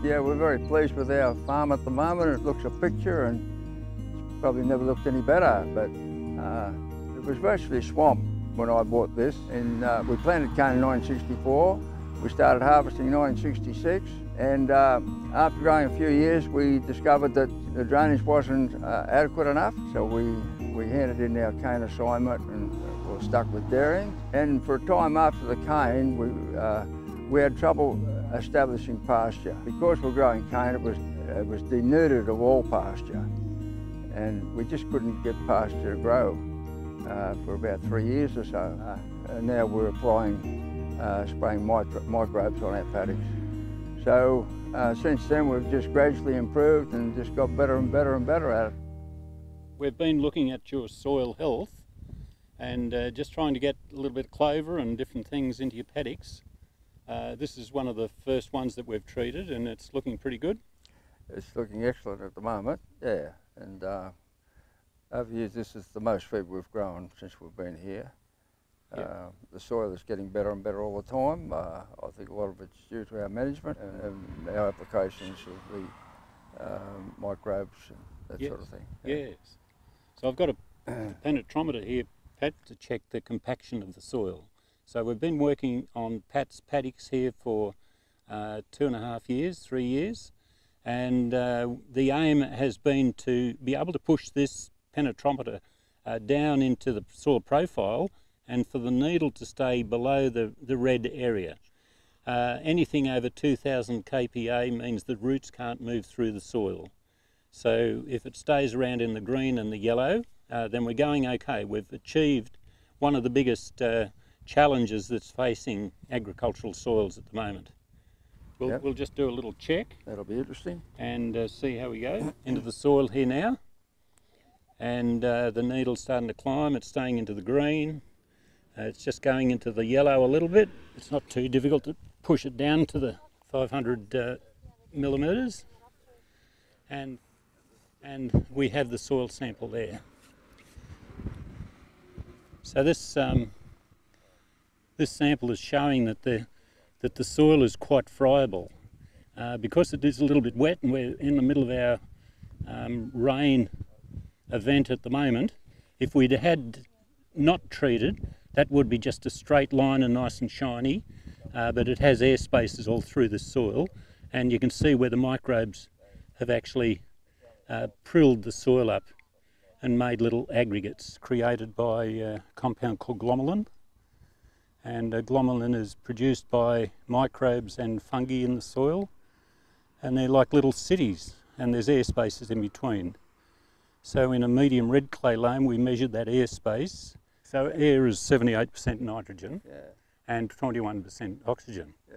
Yeah, we're very pleased with our farm at the moment. It looks a picture and it's probably never looked any better, but it was virtually swamp when I bought this. And we planted cane in 1964. We started harvesting in 1966, and after growing a few years, we discovered that the drainage wasn't adequate enough, so we handed in our cane assignment and were stuck with dairying. And for a time after the cane, we had trouble establishing pasture. Because we're growing cane, it was denuded of all pasture, and we just couldn't get pasture to grow for about 3 years or so. And now we're applying spraying microbes on our paddocks. So since then we've just gradually improved and just got better and better and better at it. We've been looking at your soil health and just trying to get a little bit of clover and different things into your paddocks. This is one of the first ones that we've treated and it's looking pretty good. It's looking excellent at the moment, yeah. And over the years this is the most feed we've grown since we've been here. Yep. The soil is getting better and better all the time. I think a lot of it's due to our management and our applications of the microbes and that sort of thing. Yeah. Yes. So I've got a penetrometer here, Pat, to check the compaction of the soil. So we've been working on Pat's paddocks here for 2.5 years, 3 years, and the aim has been to be able to push this penetrometer down into the soil profile and for the needle to stay below the red area. Anything over 2000 kPa means the roots can't move through the soil. So if it stays around in the green and the yellow, then we're going okay. We've achieved one of the biggest challenges that's facing agricultural soils at the moment. We'll just do a little check. That'll be interesting. And see how we go. Into the soil here now. And the needle's starting to climb, it's staying into the green. It's just going into the yellow a little bit. It's not too difficult to push it down to the 500 millimetres. And we have the soil sample there. So this sample is showing that the soil is quite friable. Because it is a little bit wet and we're in the middle of our rain event at the moment, if we'd had not treated, that would be just a straight line and nice and shiny, but it has air spaces all through the soil, and you can see where the microbes have actually prilled the soil up and made little aggregates created by a compound called glomalin. And glomalin is produced by microbes and fungi in the soil, and they're like little cities, and there's air spaces in between. So in a medium red clay loam we measured that air space. So air is 78% nitrogen and 21% oxygen. Yeah,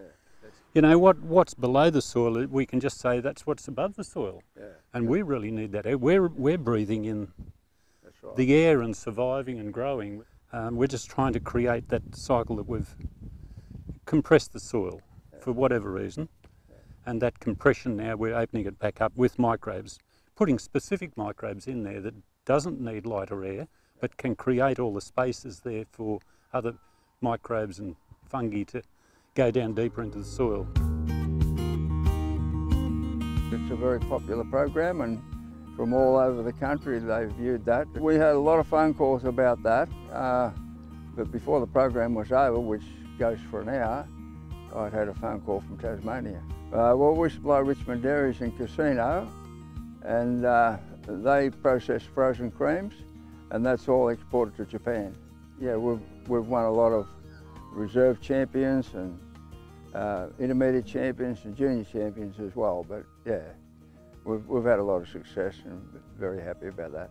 you know, what's below the soil, we can just say that's what's above the soil. Yeah, and we really need that air. We're breathing in the air and surviving and growing. We're just trying to create that cycle that we've compressed the soil for whatever reason. And that compression now, we're opening it back up with microbes, putting specific microbes in there that doesn't need lighter air, but can create all the spaces there for other microbes and fungi to go down deeper into the soil. It's a very popular program, and from all over the country they've viewed that. We had a lot of phone calls about that, but before the program was over, which goes for an hour, I'd had a phone call from Tasmania. Well, we supply Richmond Dairies and Casino, and they process frozen creams, and that's all exported to Japan. Yeah, we've won a lot of reserve champions and intermediate champions and junior champions as well, but yeah, we've had a lot of success and very happy about that.